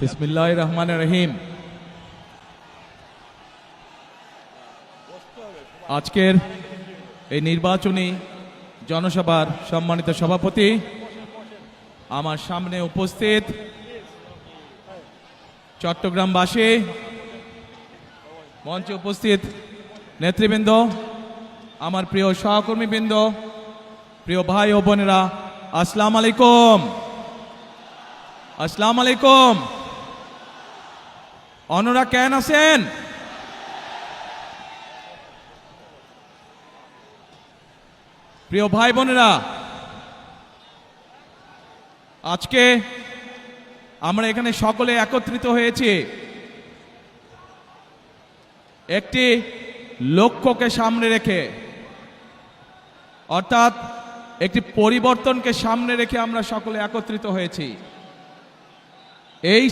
বিসমিল্লাহির রহমানির রহিম। আজকের এই নির্বাচনী জনসভার সম্মানিত সভাপতি, আমার সামনে উপস্থিত চট্টগ্রামবাসী, মঞ্চে উপস্থিত নেতৃবৃন্দ, আমার প্রিয় সহকর্মীবৃন্দ, প্রিয় ভাই ও বোনেরা, আসসালামু আলাইকুম। আসসালামু আলাইকুম। অনরা কেন আছেন? প্রিয় ভাই বোনেরা, আজকে আমরা এখানে সকলে একত্রিত হয়েছি একটি লক্ষ্যকে সামনে রেখে, অর্থাৎ একটি পরিবর্তনকে সামনে রেখে আমরা সকলে একত্রিত হয়েছি। এই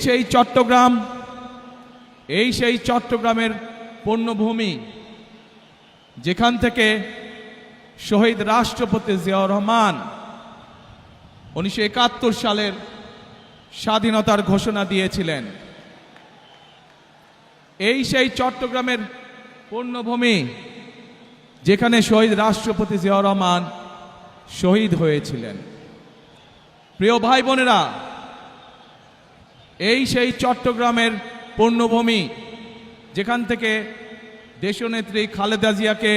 সেই চট্টগ্রামের পুণ্যভূমি, যেখান থেকে শহীদ রাষ্ট্রপতি জিয়াউর রহমান 1971 সালের স্বাধীনতার ঘোষণা দিয়েছিলেন। এই সেই চট্টগ্রামের পুণ্যভূমি, যেখানে শহীদ রাষ্ট্রপতি জিয়াউর রহমান শহীদ হয়েছিলেন। প্রিয় ভাই বোনেরা, এই সেই চট্টগ্রামের পুণ্যভূমি, যেখান থেকে দেশনেত্রী খালেদা জিয়াকে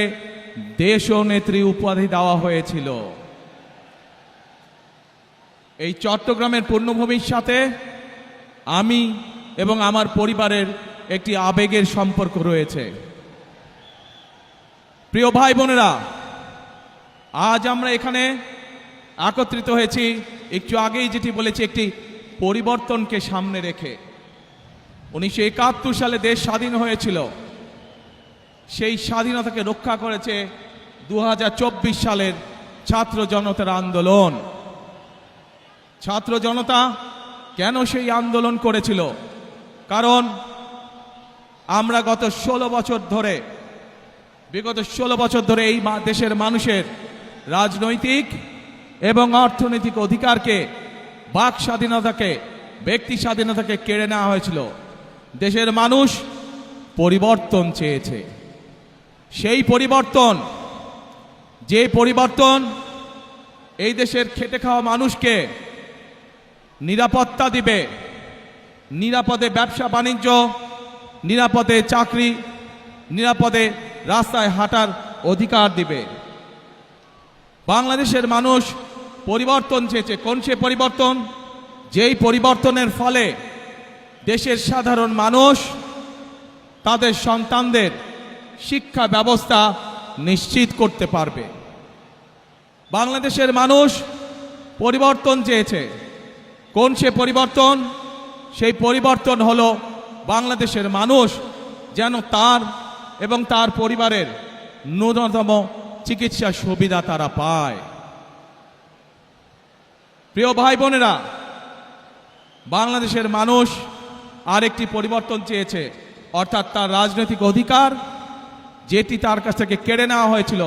দেশনেত্রী উপাধি দেওয়া হয়েছিল। এই চট্টগ্রামের পুণ্যভূমির সাথে আমি এবং আমার পরিবারের একটি আবেগের সম্পর্ক রয়েছে। প্রিয় ভাই বোনেরা, আজ আমরা এখানে একত্রিত হয়েছি একটু আগেই যেটি বলেছি, একটি পরিবর্তনকে সামনে রেখে। 1971 সালে দেশ স্বাধীন হয়েছিল। সেই স্বাধীনতাকে রক্ষা করেছে 2024 সালের ছাত্র জনতার আন্দোলন। ছাত্র জনতা কেন সেই আন্দোলন করেছিল? কারণ আমরা বিগত 16 বছর ধরে এই দেশের মানুষের রাজনৈতিক এবং অর্থনৈতিক অধিকারকে, বাক স্বাধীনতাকে, ব্যক্তি স্বাধীনতাকে কেড়ে নেওয়া হয়েছিল। দেশের মানুষ পরিবর্তন চেয়েছে। সেই পরিবর্তন, যে পরিবর্তন এই দেশের খেটে খাওয়া মানুষকে নিরাপত্তা দিবে, নিরাপদে ব্যবসা বাণিজ্য, নিরাপদে চাকরি, নিরাপদে রাস্তায় হাঁটার অধিকার দিবে। বাংলাদেশের মানুষ পরিবর্তন চেয়েছে। কোন সে পরিবর্তন? যেই পরিবর্তনের ফলে দেশের সাধারণ মানুষ তাদের সন্তানদের শিক্ষা ব্যবস্থা নিশ্চিত করতে পারবে। বাংলাদেশের মানুষ পরিবর্তন চেয়েছে। কোন সে পরিবর্তন? সেই পরিবর্তন হলো বাংলাদেশের মানুষ যেন তার এবং তার পরিবারের ন্যূনতম চিকিৎসা সুবিধা তারা পায়। প্রিয় ভাই বোনেরা, বাংলাদেশের মানুষ আরেকটি পরিবর্তন চেয়েছে, অর্থাৎ তার রাজনৈতিক অধিকার, যেটি তার কাছ থেকে কেড়ে নেওয়া হয়েছিল,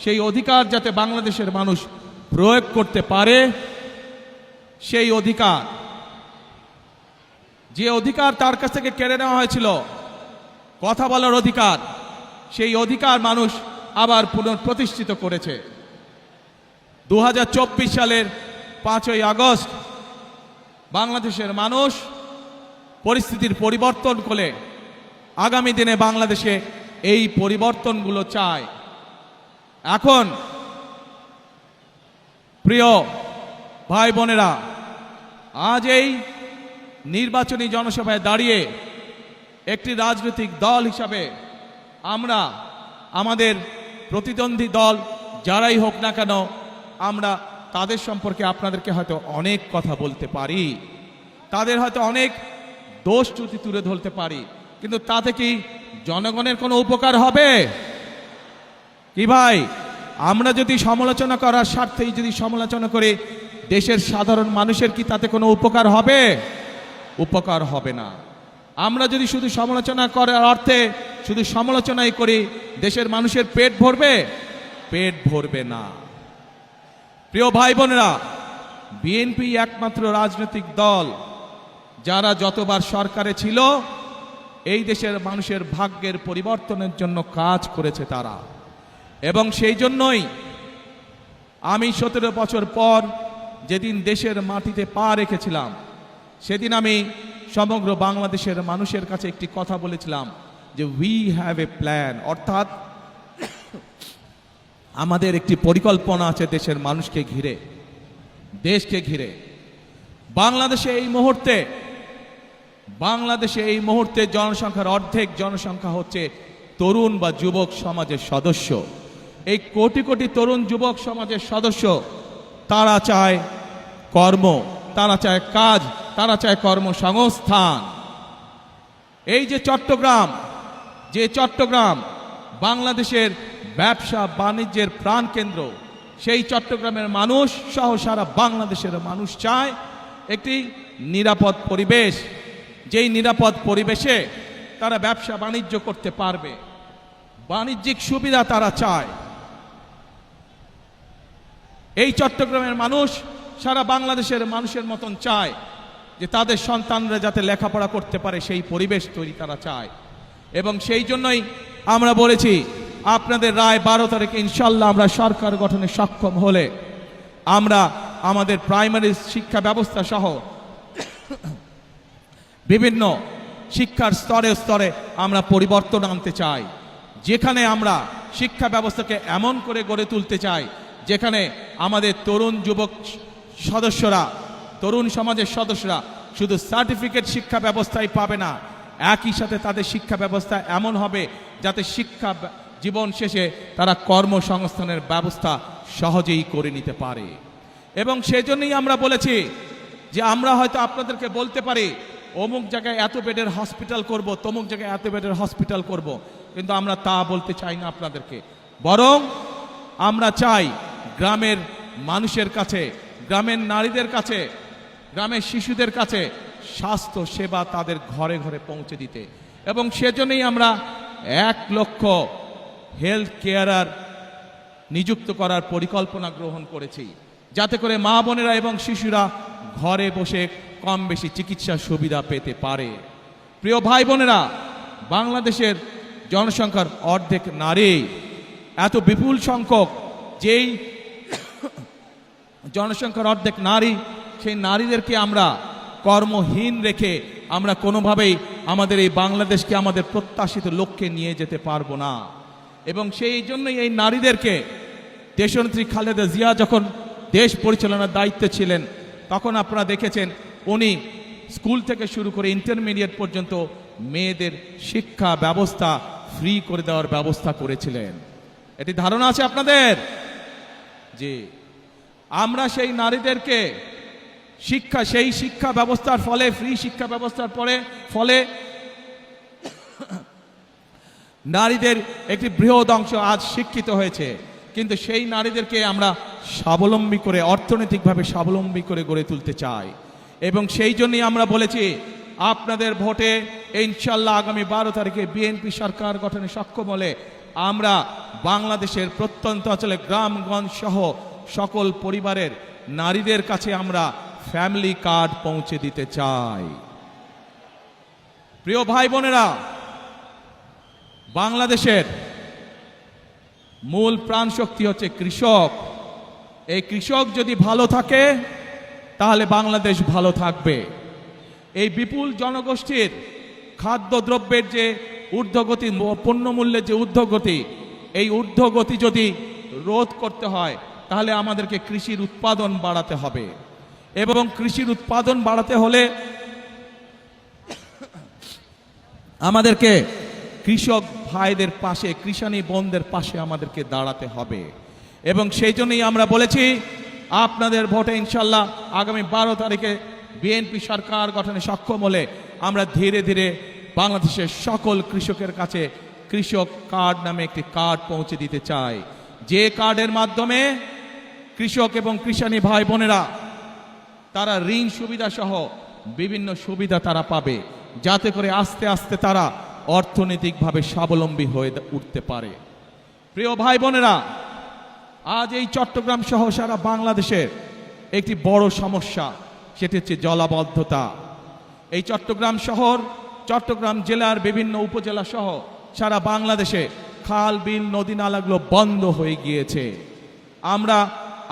সেই অধিকার যাতে বাংলাদেশের মানুষ প্রয়োগ করতে পারে। সেই অধিকার, যে অধিকার তার কাছ থেকে কেড়ে নেওয়া হয়েছিল, কথা বলার অধিকার, সেই অধিকার মানুষ আবার পুনঃপ্রতিষ্ঠিত করেছে। 2024 সালের 5ই আগস্ট বাংলাদেশের মানুষ পরিস্থিতির পরিবর্তন করে আগামী দিনে বাংলাদেশে এই পরিবর্তনগুলো চায়। এখন প্রিয় ভাই বোনেরা, আজ এই নির্বাচনী জনসভায় দাঁড়িয়ে একটি রাজনৈতিক দল হিসাবে আমরা আমাদের প্রতিদ্বন্দ্বী দল যারাই হোক না কেন, আমরা তাদের সম্পর্কে আপনাদেরকে হয়তো অনেক কথা বলতে পারি, তাদের হয়তো অনেক দোষ ত্রুটি তুলে ধরতে পারি, কিন্তু তাতে কি জনগণের কোনো উপকার হবে? কি ভাই, আমরা যদি সমালোচনা করার স্বার্থেই যদি সমালোচনা করে, দেশের সাধারণ মানুষের কি তাতে কোনো উপকার হবে? উপকার হবে না। আমরা যদি শুধু সমালোচনা করার অর্থে শুধু সমালোচনাই করি, দেশের মানুষের পেট ভরবে? পেট ভরবে না। প্রিয় ভাই বোনেরা, বিএনপি একমাত্র রাজনৈতিক দল যারা যতবার সরকারে ছিল এই দেশের মানুষের ভাগ্যের পরিবর্তনের জন্য কাজ করেছে তারা। এবং সেই জন্যই আমি 17 বছর পর যেদিন দেশের মাটিতে পা রেখেছিলাম সেদিন আমি সমগ্র বাংলাদেশের মানুষের কাছে একটি কথা বলেছিলাম যে উই হ্যাভ এ প্ল্যান, অর্থাৎ আমাদের একটি পরিকল্পনা আছে দেশের মানুষকে ঘিরে, দেশকে ঘিরে। বাংলাদেশে এই মুহূর্তে জনসংখ্যার অর্ধেক জনসংখ্যা হচ্ছে তরুণ বা যুবক সমাজের সদস্য। এই কোটি কোটি তরুণ যুবক সমাজের সদস্য তারা চায় কর্ম, তারা চায় কাজ, তারা চায় কর্মসংস্থান। এই যে চট্টগ্রাম বাংলাদেশের ব্যবসা বাণিজ্যের প্রাণকেন্দ্র, সেই চট্টগ্রামের মানুষ সহ সারা বাংলাদেশের মানুষ চায় একটি নিরাপদ পরিবেশ, যেই নিরাপদ পরিবেশে তারা ব্যবসা বাণিজ্য করতে পারবে, বাণিজ্যিক সুবিধা তারা চায়। এই চট্টগ্রামের মানুষ সারা বাংলাদেশের মানুষের মতন চায় যে তাদের সন্তানরা যাতে লেখাপড়া করতে পারে, সেই পরিবেশ তৈরি তারা চায়। এবং সেই জন্যই আমরা বলেছি আপনাদের রায় 12 তারিখে ইনশাল্লাহ আমরা সরকার গঠনে সক্ষম হলে আমরা আমাদের প্রাইমারি শিক্ষা ব্যবস্থা সহ বিভিন্ন শিক্ষার স্তরে স্তরে আমরা পরিবর্তন আনতে চাই, যেখানে আমরা শিক্ষা ব্যবস্থাকে এমন করে গড়ে তুলতে চাই যেখানে আমাদের তরুণ যুবক সদস্যরা, তরুণ সমাজের সদস্যরা শুধু সার্টিফিকেট শিক্ষা ব্যবস্থাই পাবে না, একই সাথে তাদের শিক্ষা ব্যবস্থা এমন হবে যাতে শিক্ষা জীবন শেষে তারা কর্মসংস্থানের ব্যবস্থা সহজেই করে নিতে পারে। এবং সেজন্যই আমরা বলেছি যে আমরা হয়তো আপনাদেরকে বলতে পারি অমুক জায়গায় এত বেডের হসপিটাল করব, তমুক জায়গায় এত বেডের হসপিটাল করব, কিন্তু আমরা তা বলতে চাই না আপনাদেরকে। বরং আমরা চাই গ্রামের মানুষের কাছে, গ্রামের নারীদের কাছে, গ্রামের শিশুদের কাছে স্বাস্থ্য সেবা তাদের ঘরে ঘরে পৌঁছে দিতে। এবং সেজন্যই আমরা 1 লক্ষ হেলথ কেয়ারার নিযুক্ত করার পরিকল্পনা গ্রহণ করেছি, যাতে করে মা বোনেরা এবং শিশুরা ঘরে বসে কম বেশি চিকিৎসা সুবিধা পেতে পারে। প্রিয় ভাই বোনেরা, বাংলাদেশের জনসংখ্যার অর্ধেক নারী, এত বিপুল সংখ্যক যেই জনসংখ্যার অর্ধেক নারী, সেই নারীদেরকে আমরা কর্মহীন রেখে আমরা কোনোভাবেই আমাদের এই বাংলাদেশকে আমাদের প্রত্যাশিত লক্ষ্যে নিয়ে যেতে পারবো না। এবং সেই জন্যই এই নারীদেরকে দেশনেত্রী খালেদা জিয়া যখন দেশ পরিচালনার দায়িত্বে ছিলেন তখন আপনারা দেখেছেন উনি স্কুল থেকে শুরু করে ইন্টারমিডিয়েট পর্যন্ত মেয়েদের শিক্ষা ব্যবস্থা ফ্রি করে দেওয়ার ব্যবস্থা করেছিলেন। এটি ধারণা আছে আপনাদের যে আমরা সেই নারীদেরকে সেই শিক্ষা ব্যবস্থার ফলে, ফ্রি শিক্ষা ব্যবস্থার ফলে নারীদের একটি বৃহৎ অংশ আজ শিক্ষিত হয়েছে, কিন্তু সেই নারীদেরকে আমরা স্বাবলম্বী করে, অর্থনৈতিকভাবে স্বাবলম্বী করে গড়ে তুলতে চাই। এবং সেই জন্যই আমরা বলেছি আপনাদের ভোটে ইনশাল্লাহ আগামী 12 তারিখে বিএনপি সরকার গঠনে সক্ষম হলে আমরা বাংলাদেশের প্রত্যন্ত অঞ্চলে গ্রামগঞ্জ সহ সকল পরিবারের নারীদের কাছে আমরা ফ্যামিলি কার্ড পৌঁছে দিতে চাই। প্রিয় ভাই বোনেরা, বাংলাদেশের মূল প্রাণ শক্তি হচ্ছে কৃষক। এই কৃষক যদি ভালো থাকে তাহলে বাংলাদেশ ভালো থাকবে। এই বিপুল জনগোষ্ঠীর খাদ্যদ্রব্যের যে ঊর্ধ্বগতি, পণ্যমূল্যের যে ঊর্ধ্বগতি, এই ঊর্ধ্বগতি যদি রোধ করতে হয় তাহলে আমাদেরকে কৃষির উৎপাদন বাড়াতে হবে। এবং কৃষির উৎপাদন বাড়াতে হলে আমাদেরকে কৃষক ভাইদের পাশে, কৃষানী বোনদের পাশে আমাদেরকে দাঁড়াতে হবে। এবং সেই জন্যই আমরা বলেছি আপনাদের ভোটে ইনশাল্লাহ আগামী 12 তারিখে বিএনপি সরকার গঠনে সক্ষম হলে আমরা ধীরে ধীরে বাংলাদেশের সকল কৃষকের কাছে কৃষক কার্ড নামে একটি কার্ড পৌঁছে দিতে চাই, যে কার্ডের মাধ্যমে কৃষক এবং কৃষানী ভাই বোনেরা তারা ঋণ সুবিধা সহ বিভিন্ন সুবিধা তারা পাবে, যাতে করে আস্তে আস্তে তারা অর্থনৈতিকভাবে স্বাবলম্বী হয়ে উঠতে পারে। প্রিয় ভাই বোনেরা, আজ এই চট্টগ্রাম সহ সারা বাংলাদেশের একটি বড় সমস্যা, সেটি হচ্ছে জলাবদ্ধতা। এই চট্টগ্রাম শহর, চট্টগ্রাম জেলার বিভিন্ন উপজেলা সহ সারা বাংলাদেশে খাল বিল নদী নালাগুলো বন্ধ হয়ে গিয়েছে। আমরা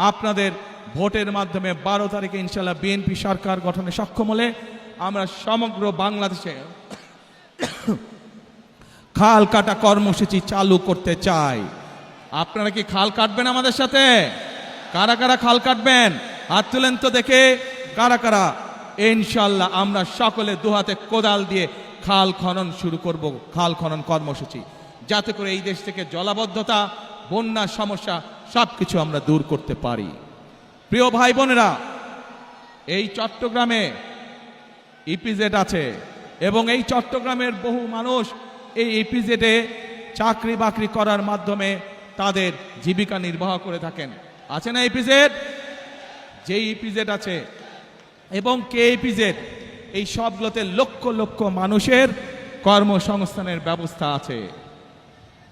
আপনাদের ভোটের মাধ্যমে 12 তারিখে ইনশাল্লাহ বিএনপি সরকার গঠনে সক্ষম হলে আমরা সমগ্র বাংলাদেশে খাল কাটা কর্মসূচি চালু করতে চাই। আপনারা কি খাল কাটবেন আমাদের সাথে? কারা কারা খাল কাটবেন হাত তুলেন তো দেখে, কারা কারা? ইনশাল্লাহ আমরা সকলে দুহাতে কোদাল দিয়ে খাল খনন শুরু করব, খাল খনন কর্মসূচি, যাতে করে এই দেশ থেকে জলাবদ্ধতা, বন্যা সমস্যা সবকিছু আমরা দূর করতে পারি। প্রিয় ভাই বোনেরা, এই চট্টগ্রামে ইপিজেড আছে এবং এই চট্টগ্রামের বহু মানুষ এই ইপিজেডে চাকরি বাকরি করার মাধ্যমে তাদের জীবিকা নির্বাহ করে থাকেন। আছে না ইপিজেড? যে ইপিজেড আছে এবং কে ইপিজেড, এই সবগুলোতে লক্ষ লক্ষ মানুষের কর্মসংস্থানের ব্যবস্থা আছে।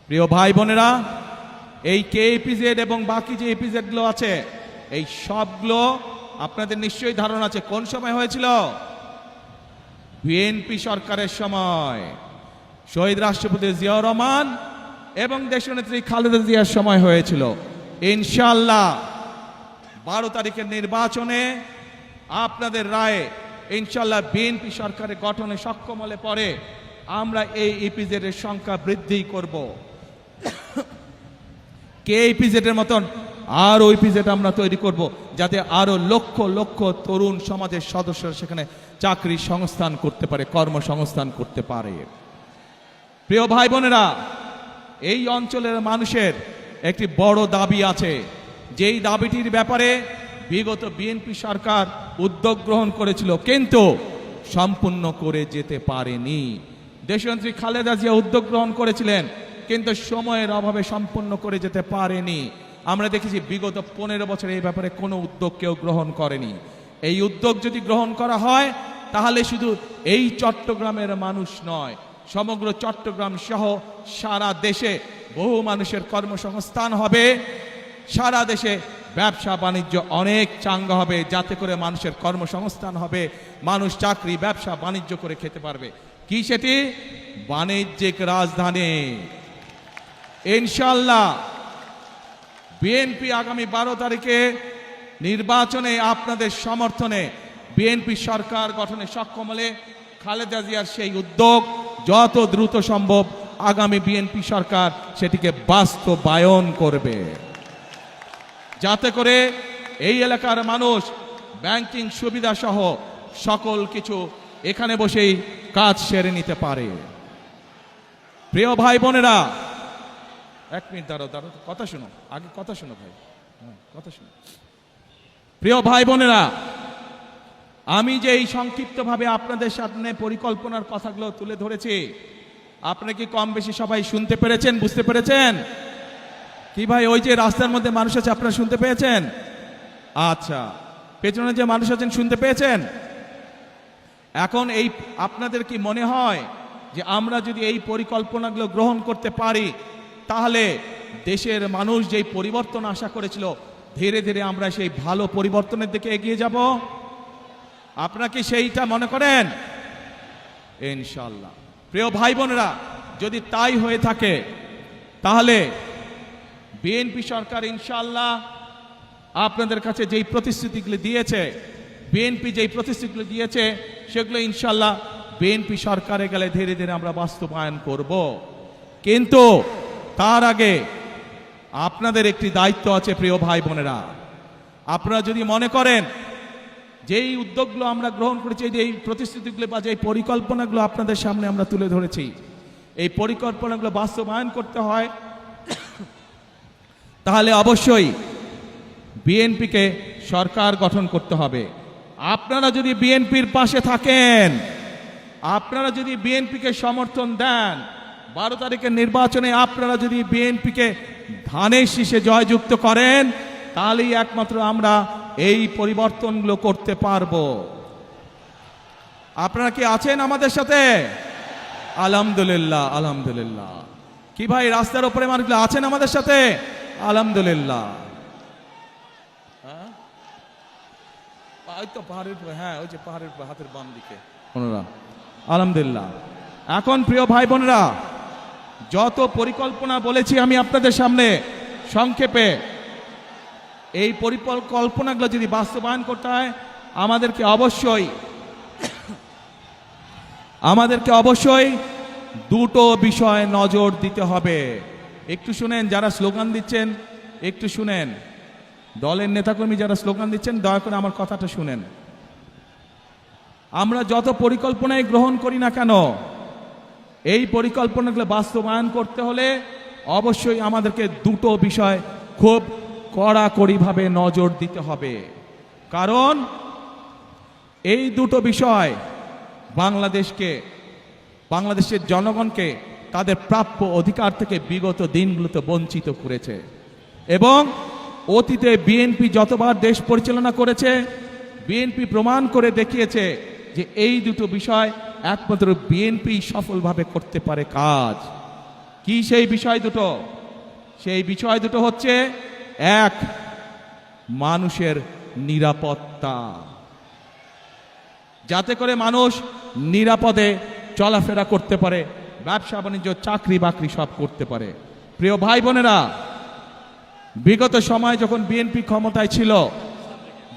প্রিয় ভাই বোনেরা, এই কে ইপিজেড এবং বাকি যে ইপিজেডগুলো আছে, এই সবগুলো আপনাদের নিশ্চয়ই ধারণা আছে কোন সময় হয়েছিল? বিএনপি সরকারের সময়, শহীদ রাষ্ট্রপতি জিয়াউর রহমান এবং দেশনেত্রী খালেদা জিয়ার সময় হয়েছিল। ইনশাআল্লাহ 12 তারিখের নির্বাচনে আপনাদের রায়ে ইনশাআল্লাহ বিএনপি সরকারের গঠনে সক্ষম হলে পরে আমরা এই ইপিজেডের সংখ্যা বৃদ্ধি করব। কে ইপিজেডের মতন আরো ইপিজেড আমরা তৈরি করব, যাতে আরো লক্ষ লক্ষ তরুণ সমাজের সদস্যরা সেখানে চাকরি সংস্থান করতে পারে, কর্মসংস্থান করতে পারে। প্রিয় ভাই বোনেরা, এই অঞ্চলের মানুষের একটি বড় দাবি আছে, যেই দাবিটির ব্যাপারে বিগত বিএনপি সরকার উদ্যোগ গ্রহণ করেছিল কিন্তু সম্পূর্ণ করে যেতে পারেনি। দেশনেত্রী খালেদা জিয়া উদ্যোগ গ্রহণ করেছিলেন কিন্তু সময়ের অভাবে সম্পূর্ণ করে যেতে পারেনি। আমরা দেখেছি বিগত 15 বছর এই ব্যাপারে কোনো উদ্যোগ কেউ গ্রহণ করেনি। এই উদ্যোগ যদি গ্রহণ করা হয় তাহলে শুধু এই চট্টগ্রামের মানুষ নয়, সমগ্র চট্টগ্রাম সহ সারা দেশে বহু মানুষের কর্মসংস্থান হবে, সারা দেশে ব্যবসা বাণিজ্য অনেক চাঙ্গা হবে, যাতে করে মানুষের কর্মসংস্থান হবে, মানুষ চাকরি ব্যবসা বাণিজ্য করে খেতে পারবে। কি সেটি? বাণিজ্যিক রাজধানী। ইনশাআল্লাহ বিএনপি আগামী 12 তারিখে নির্বাচনে আপনাদের সমর্থনে বিএনপি সরকার গঠনে সক্ষম হলে খালেদা জিয়ার সেই উদ্যোগ যত দ্রুত সম্ভব আগামী বিএনপি সরকার সেটিকে বাস্তবায়ন করবে, যাতে করে এই এলাকার মানুষ ব্যাংকিং সুবিধা সহ সকল কিছু এখানে বসেই কাজ সেরে নিতে পারে। প্রিয় ভাই বোনেরা, এক মিনিট দাঁড়াও, কথা শুনো, আগে কথা শুনো ভাই, কথা শুনো। প্রিয় ভাই বোনেরা, আমি যে এই সংক্ষিপ্তভাবে আপনাদের সামনে পরিকল্পনার কথাগুলো তুলে ধরেছি, আপনারা কি কম বেশি সবাই শুনতে পেরেছেন, বুঝতে পেরেছেন? কি ভাই, ওই যে রাস্তার মধ্যে মানুষ আছে আপনারা শুনতে পেয়েছেন? আচ্ছা, পেছনে যে মানুষ আছেন শুনতে পেয়েছেন? এখন এই আপনাদের কি মনে হয় যে আমরা যদি এই পরিকল্পনাগুলো গ্রহণ করতে পারি তাহলে দেশের মানুষ যেই পরিবর্তন আশা করেছিল ধীরে ধীরে আমরা সেই ভালো পরিবর্তনের দিকে এগিয়ে যাব? আপনারা কি সেইটা মনে করেন? ইনশাআল্লাহ। প্রিয় ভাই বোনেরা, যদি তাই হয়ে থাকে তাহলে বিএনপি সরকার ইনশাআল্লাহ আপনাদের কাছে যেই প্রতিশ্রুতিগুলি দিয়েছে, বিএনপি যেই প্রতিশ্রুতিগুলি দিয়েছে সেগুলো ইনশাআল্লাহ বিএনপি সরকারে গেলে ধীরে ধীরে আমরা বাস্তবায়ন করব। কিন্তু তার আগে আপনাদের একটি দায়িত্ব আছে প্রিয় ভাই বোনেরা। আপনারা যদি মনে করেন যেই উদ্যোগগুলো আমরা গ্রহণ করেছি, এই প্রতিশ্রুতিগুলো বা যেই পরিকল্পনাগুলো আপনাদের সামনে আমরা তুলে ধরেছি, এই পরিকল্পনাগুলো বাস্তবায়ন করতে হয়, তাহলে অবশ্যই বিএনপিকে সরকার গঠন করতে হবে। আপনারা যদি বিএনপির পাশে থাকেন, আপনারা যদি বিএনপিকে সমর্থন দেন, 12 তারিখের নির্বাচনে আপনারা যদি বিএনপিকে ধানের শীষে জয়যুক্ত করেন, তাহলেই একমাত্র আমরা এই পরিবর্তনগুলো করতে পারবো। আপনারা কি আছেন আমাদের সাথে? আলহামদুলিল্লাহ, আলহামদুলিল্লাহ। কি ভাই, রাস্তার উপরে মানুষগুলো আছেন আমাদের সাথে? আলহামদুলিল্লাহ। ওই তো পাহাড়ের উপরে, হ্যাঁ ওই যে পাহাড়ের উপরে হাতের বাম দিকে, আলহামদুলিল্লাহ। এখন প্রিয় ভাই বোনেরা, যত পরিকল্পনা বলেছি আমি আপনাদের সামনে সংক্ষেপে, এই পরিকল্পনাগুলো যদি বাস্তবায়ন করতে হয় আমাদেরকে অবশ্যই দুটো বিষয় নজর দিতে হবে। একটু শুনেন, যারা স্লোগান দিচ্ছেন একটু শুনেন, দলের নেতাকর্মী যারা স্লোগান দিচ্ছেন দয়া করে আমার কথাটা শুনেন। আমরা যত পরিকল্পনাই গ্রহণ করি না কেন, এই পরিকল্পনাগুলো বাস্তবায়ন করতে হলে অবশ্যই আমাদেরকে দুটো বিষয় খুব কড়াকড়িভাবে নজর দিতে হবে। কারণ এই দুটো বিষয় বাংলাদেশের জনগণকে তাদের প্রাপ্য অধিকার থেকে বিগত দিনগুলোতে বঞ্চিত করেছে। এবং অতীতে বিএনপি যতবার দেশ পরিচালনা করেছে, বিএনপি প্রমাণ করে দেখিয়েছে যে এই দুটো বিষয় একমাত্র বিএনপি সফলভাবে করতে পারে কাজ। কি সেই বিষয় দুটো? সেই বিষয় দুটো হচ্ছে, এক, মানুষের নিরাপত্তা, যাতে করে মানুষ নিরাপদে চলাফেরা করতে পারে, ব্যবসা বাণিজ্য চাকরি বাকরি সব করতে পারে। প্রিয় ভাই বোনেরা, বিগত সময় যখন বিএনপি ক্ষমতায় ছিল,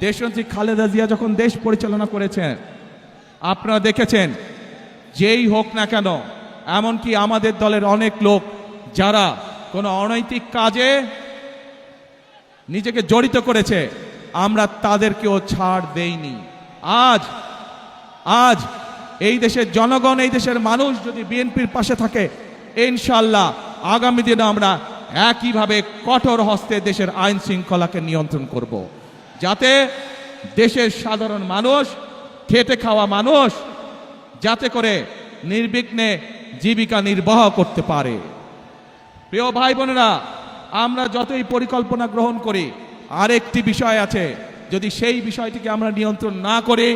দেশনেত্রী খালেদা জিয়া যখন দেশ পরিচালনা করেছেন, আপনারা দেখেছেন যেই হোক না কেন, এমনকি আমাদের দলের অনেক লোক যারা কোনো অনৈতিক কাজে নিজেকে জড়িত করেছে, আমরা তাদেরকেও ছাড় দেইনি। আজ এই দেশের জনগণ, এই দেশের মানুষ যদি বিএনপির পাশে থাকে, ইনশাআল্লাহ আগামী দিনে আমরা একইভাবে কঠোর হস্তে দেশের আইন শৃঙ্খলাকে নিয়ন্ত্রণ করব, যাতে দেশের সাধারণ মানুষ, খেটে খাওয়া মানুষ যাতে করে নির্বিঘ্নে জীবিকা নির্বাহ করতে পারে। প্রিয় ভাই বোনেরা, আমরা যতই পরিকল্পনা গ্রহণ করি, আরেকটি বিষয় আছে, যদি সেই বিষয়টিকে আমরা নিয়ন্ত্রণ না করি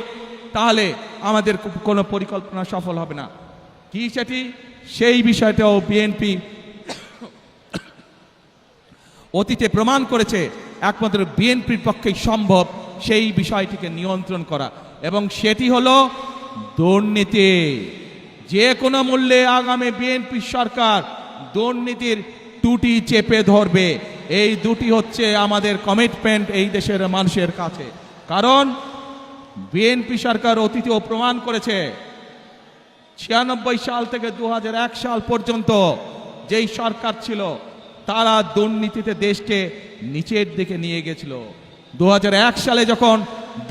তাহলে আমাদের কোনো পরিকল্পনা সফল হবে না। কি সেটি? সেই বিষয়টাও বিএনপি অতীতে প্রমাণ করেছে একমাত্র বিএনপির পক্ষেই সম্ভব সেই বিষয়টিকে নিয়ন্ত্রণ করা, এবং সেটি হলো দুর্নীতি। যে কোনো মূল্যে আগামী বিএনপি সরকার দুর্নীতির টুটি চেপে ধরবে। এই দুটি হচ্ছে আমাদের কমিটমেন্ট এই দেশের মানুষের কাছে। কারণ বিএনপি সরকার অতীতেও প্রমাণ করেছে, 96 সাল থেকে 2001 সাল পর্যন্ত যেই সরকার ছিল, তারা দুর্নীতিতে দেশকে নিচের দিকে নিয়ে গেছিল। 2001 সালে যখন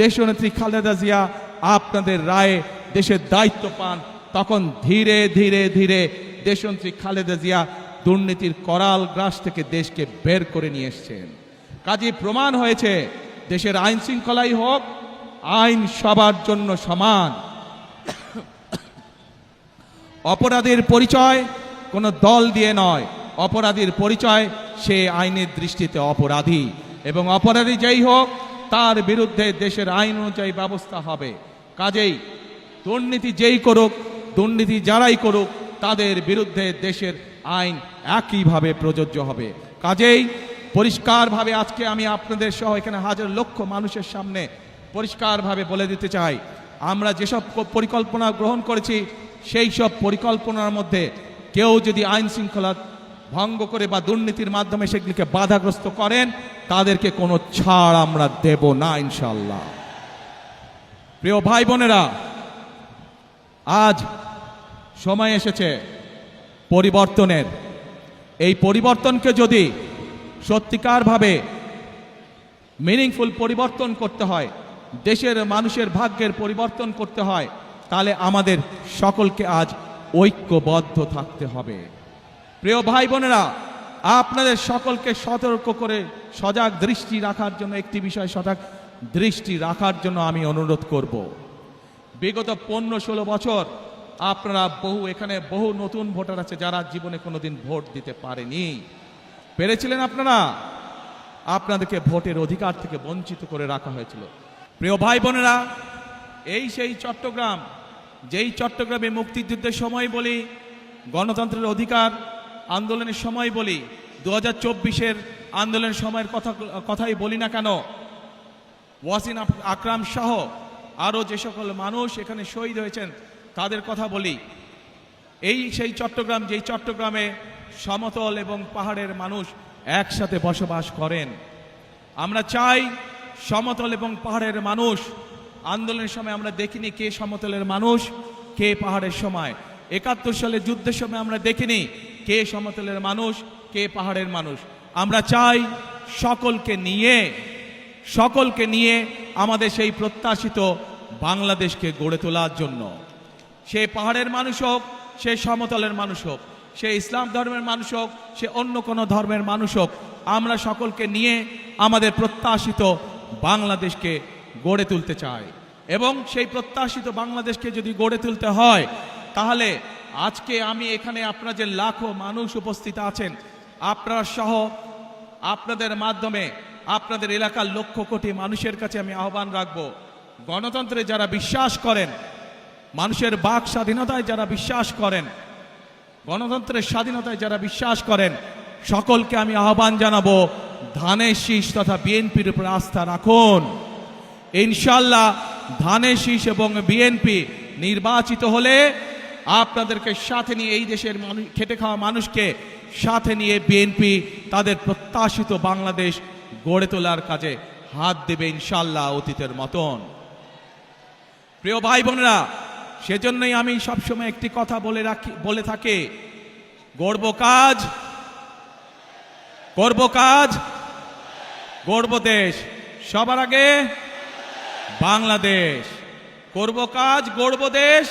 দেশনেত্রী খালেদা জিয়া আপনাদের রায়ে দেশের দায়িত্ব পান, তখন ধীরে ধীরে ধীরে দেশনেত্রী খালেদা জিয়া দুর্নীতির করাল গ্রাস থেকে দেশকে বের করে নিয়ে এসেছেন। কাজেই প্রমাণ হয়েছে, দেশের আইন শৃঙ্খলাই হোক, আইন সবার জন্য সমান। অপরাধীর পরিচয় কোনো দল দিয়ে নয়, অপরাধীর পরিচয় সে আইনের দৃষ্টিতে অপরাধী, এবং অপরাধী যেই হোক তার বিরুদ্ধে দেশের আইন অনুযায়ী ব্যবস্থা হবে। কাজেই দুর্নীতি যেই করুক, দুর্নীতি যারাই করুক, তাদের বিরুদ্ধে দেশের আইন একইভাবে প্রযোজ্য হবে। কাজেই পরিষ্কারভাবে আজকে আমি আপনাদের সহ এখানে হাজার লক্ষ মানুষের সামনে পরিষ্কারভাবে বলে দিতে চাই, আমরা যেসব পরিকল্পনা গ্রহণ করেছি, সেই সব পরিকল্পনার মধ্যে কেউ যদি আইন শৃঙ্খলা ভঙ্গ করে বা দুর্নীতির মাধ্যমে সেগুলিকে বাধাগ্রস্ত করেন, তাদেরকে কোনো ছাড় আমরা দেব না ইনশাআল্লাহ। প্রিয় ভাই বোনেরা, আজ সময় এসেছে পরিবর্তনের। এই পরিবর্তনকে যদি সত্যিকারভাবে মিনিংফুল পরিবর্তন করতে হয়, দেশের মানুষের ভাগ্যের পরিবর্তন করতে হয়, তাহলে আমাদের সকলকে আজ ঐক্যবদ্ধ থাকতে হবে। প্রিয় ভাই বোনেরা, আপনাদের সকলকে সতর্ক করে সজাগ দৃষ্টি রাখার জন্য, একটি বিষয় সজাগ দৃষ্টি রাখার জন্য আমি অনুরোধ করব। বিগত 15-16 বছর আপনারা এখানে বহু নতুন ভোটার আছে যারা জীবনে কোনোদিন ভোট দিতে পারেনি। পেরেছিলেন আপনারা? আপনাদেরকে ভোটের অধিকার থেকে বঞ্চিত করে রাখা হয়েছিল। প্রিয় ভাই বোনেরা, এই সেই চট্টগ্রাম, যেই চট্টগ্রামে মুক্তিযুদ্ধের সময় বলি, গণতন্ত্রের অধিকার আন্দোলনের সময় বলি, 2024-এর আন্দোলনের সময়ের কথাই বলি না কেন, ওয়াসিম আকরাম সহ আরও যে সকল মানুষ এখানে শহীদ হয়েছেন তাদের কথা বলি। এই সেই চট্টগ্রাম, যেই চট্টগ্রামে সমতল এবং পাহাড়ের মানুষ একসাথে বসবাস করেন। আমরা চাই সমতল এবং পাহাড়ের মানুষ, আন্দোলনের সময় আমরা দেখিনি কে সমতলের মানুষ কে পাহাড়ের সময়, ৭১ সালে যুদ্ধের সময় আমরা দেখিনি কে সমতলের মানুষ কে পাহাড়ের মানুষ। আমরা চাই সকলকে নিয়ে আমাদের সেই প্রত্যাশিত বাংলাদেশকে গড়ে তোলার জন্য। সে পাহাড়ের মানুষ হোক, সে সমতলের মানুষ হোক, সে ইসলাম ধর্মের মানুষ হোক, সে অন্য কোনো ধর্মের মানুষ হোক, আমরা সকলকে নিয়ে আমাদের প্রত্যাশিত বাংলাদেশকে গড়ে তুলতে চাই। এবং সেই প্রত্যাশিত বাংলাদেশকে যদি গড়ে তুলতে হয়, তাহলে আজকে আমি এখানে আপনারা যে লাখো মানুষ উপস্থিত আছেন, আপনারা সহ আপনাদের মাধ্যমে আপনাদের এলাকার লক্ষ কোটি মানুষের কাছে আমি আহ্বান রাখব, গণতন্ত্রে যারা বিশ্বাস করেন, মানুষের বাক স্বাধীনতায় যারা বিশ্বাস করেন, গণতন্ত্রের স্বাধীনতায় যারা বিশ্বাস করেন, সকলকে আমি আহ্বান জানাবো ধানের শীষ তথা বিএনপির উপর আস্থা রাখুন। ইনশাল্লাহ ধানের শীষ এবং বিএনপি নির্বাচিত হলে আপনাদেরকে সাথে নিয়ে, এই দেশের মানুষ, খেটে খাওয়া মানুষকে সাথে নিয়ে বিএনপি তাদের প্রত্যাশিত বাংলাদেশ গড়ে তোলার কাজে হাত দেবে ইনশাল্লাহ অতীতের মতন। প্রিয় ভাই বোনেরা, সেজন্যই আমি সবসময় একটি কথা বলে থাকি, গড়ব কাজ, গড়ব দেশ, সবার আগে বাংলাদেশ। করব কাজ, গড়ব দেশ,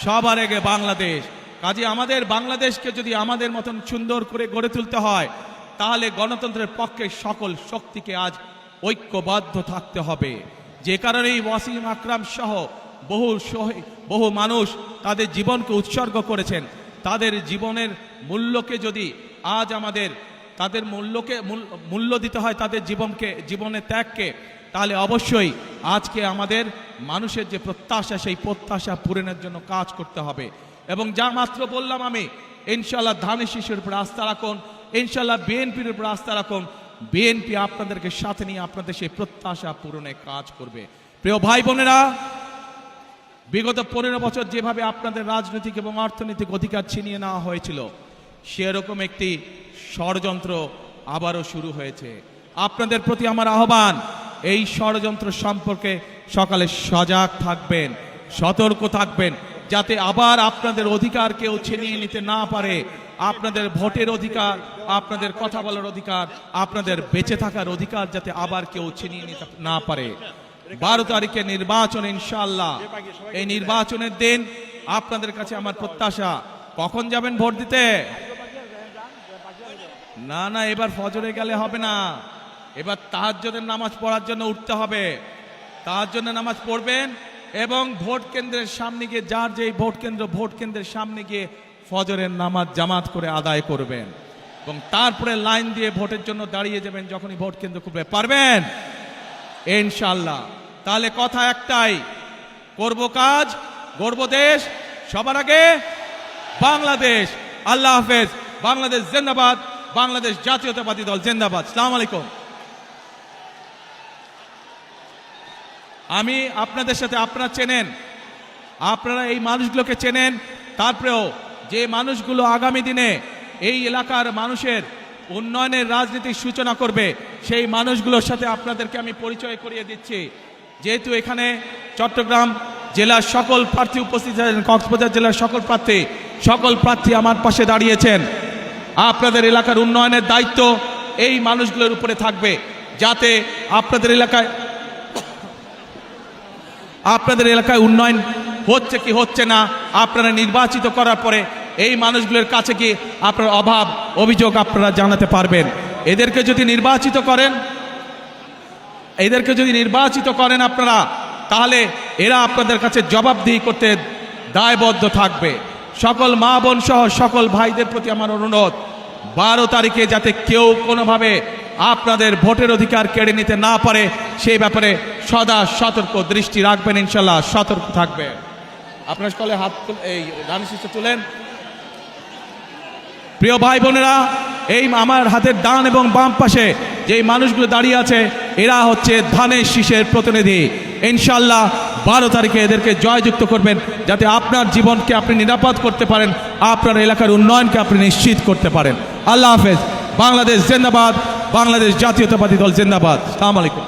সবার আগে বাংলাদেশ। কাজে আমাদের বাংলাদেশকে যদি আমাদের মতন সুন্দর করে গড়ে তুলতে হয়, তাহলে গণতন্ত্রের পক্ষে সকল শক্তিকে আজ ঐক্যবদ্ধ থাকতে হবে। যে কারণেই ওয়াসিম আকরাম সহ বহু মানুষ তাদের জীবনকে উৎসর্গ করেছেন। তাদের জীবনের মূল্যকে যদি আজ আমাদের তাদের মূল্য দিতে হয়, তাদের জীবনের ত্যাগকে, তাহলে অবশ্যই আজকে আমাদের মানুষের যে প্রত্যাশা, সেই প্রত্যাশা পূরণের জন্য কাজ করতে হবে। এবং যা মাত্র বললাম আমি, ইনশাল্লাহ ধানের শীষের উপর আস্থা রাখুন, ইনশাল্লাহ বিএনপির উপর আস্থা রাখুন। বিএনপি আপনাদেরকে সাথে নিয়ে আপনাদের সেই প্রত্যাশা পূরণে কাজ করবে। প্রিয় ভাই বোনেরা, বিগত 15 বছর যেভাবে আপনাদের রাজনৈতিক এবং অর্থনৈতিক অধিকার ছিনিয়ে নেওয়া হয়েছিল, সেরকম একটি ষড়যন্ত্র আবারও শুরু হয়েছে। আপনাদের প্রতি আমার আহ্বান, এই ষড়যন্ত্র সম্পর্কে সকালে সজাগ থাকবেন, সতর্ক থাকবেন, যাতে আবার আপনাদের অধিকার কেউ ছিনিয়ে নিতে না পারে। আপনাদের ভোটের অধিকার, আপনাদের কথা বলার অধিকার, আপনাদের বেঁচে থাকার অধিকার যাতে আবার কেউ ছিনিয়ে নিতে না পারে। 12 তারিখে নির্বাচন, ইনশাআল্লাহ এই নির্বাচনের দিন আপনাদের কাছে আমার প্রত্যাশা, কখন যাবেন ভোট দিতে? না, এবার ফজরে গেলে হবে না, এবার তাহাজ্জুদের নামাজ পড়ার জন্য উঠতে হবে। তাহাজ্জুদের নামাজ পড়বেন এবং ভোট কেন্দ্রের সামনে গিয়ে, যার যেই ভোট কেন্দ্রের সামনে গিয়ে ফজরের নামাজ জামাত করে আদায় করবেন এবং তারপরে লাইন দিয়ে ভোটের জন্য দাঁড়িয়ে যাবেন যখনই ভোট কেন্দ্র খুলবে। পারবেন ইনশাআল্লাহ? তাহলে কথা একটাই, করব কাজ, গড়ব দেশ, সবার আগে বাংলাদেশ। আল্লাহ হাফেজ। বাংলাদেশ জিন্দাবাদ, বাংলাদেশ জাতীয়তাবাদী দল জিন্দাবাদ। আসসালামু আলাইকুম। আমি আপনাদের সাথে, আপনারা চেনেন, আপনারা এই মানুষগুলোকে চেনেন, তারপরেও যে মানুষগুলো আগামী দিনে এই এলাকার মানুষের উন্নয়নের রাজনীতির সূচনা করবে, সেই মানুষগুলোর সাথে আপনাদেরকে আমি পরিচয় করিয়ে দিচ্ছি। যেহেতু এখানে চট্টগ্রাম জেলার সকল প্রার্থী উপস্থিত আছেন, কক্সবাজার জেলার সকল প্রার্থী আমার পাশে দাঁড়িয়েছেন। আপনাদের এলাকার উন্নয়নের দায়িত্ব এই মানুষগুলোর উপরে থাকবে, যাতে আপনাদের এলাকায় উন্নয়ন হচ্ছে কি হচ্ছে না, আপনারা নির্বাচিত করার পরে এই মানুষগুলোর কাছে কি আপনার অভাব অভিযোগ আপনারা জানাতে পারবেন। এদেরকে যদি নির্বাচিত করেন আপনারা, তাহলে এরা আপনাদের কাছে জবাবদিহি করতে দায়বদ্ধ থাকবে। সকল মা বোন সহ সকল ভাইদের প্রতি আমার অনুরোধ, 12 তারিখে যাতে কেউ কোনোভাবে আপনাদের ভোটের অধিকার কেড়ে নিতে না পারে, সেই ব্যাপারে সদা সতর্ক দৃষ্টি রাখবেন। ইনশাল্লাহ সতর্ক থাকবে। আপনার সকলে হাত এই ধানের শীষে তুলেন। প্রিয় ভাই বোনেরা, এই আমার হাতের ডান এবং বাম পাশে যেই মানুষগুলো দাঁড়িয়ে আছে, এরা হচ্ছে ধানের শীষের প্রতিনিধি। ইনশাআল্লাহ 12 তারিখে এদেরকে জয়যুক্ত করবেন, যাতে আপনার জীবনকে আপনি নিরাপদ করতে পারেন, আপনার এলাকার উন্নয়নকে আপনি নিশ্চিত করতে পারেন। আল্লাহ হাফেজ। বাংলাদেশ জিন্দাবাদ, বাংলাদেশ জাতীয়তাবাদী দল জিন্দাবাদ। আসসালামু আলাইকুম।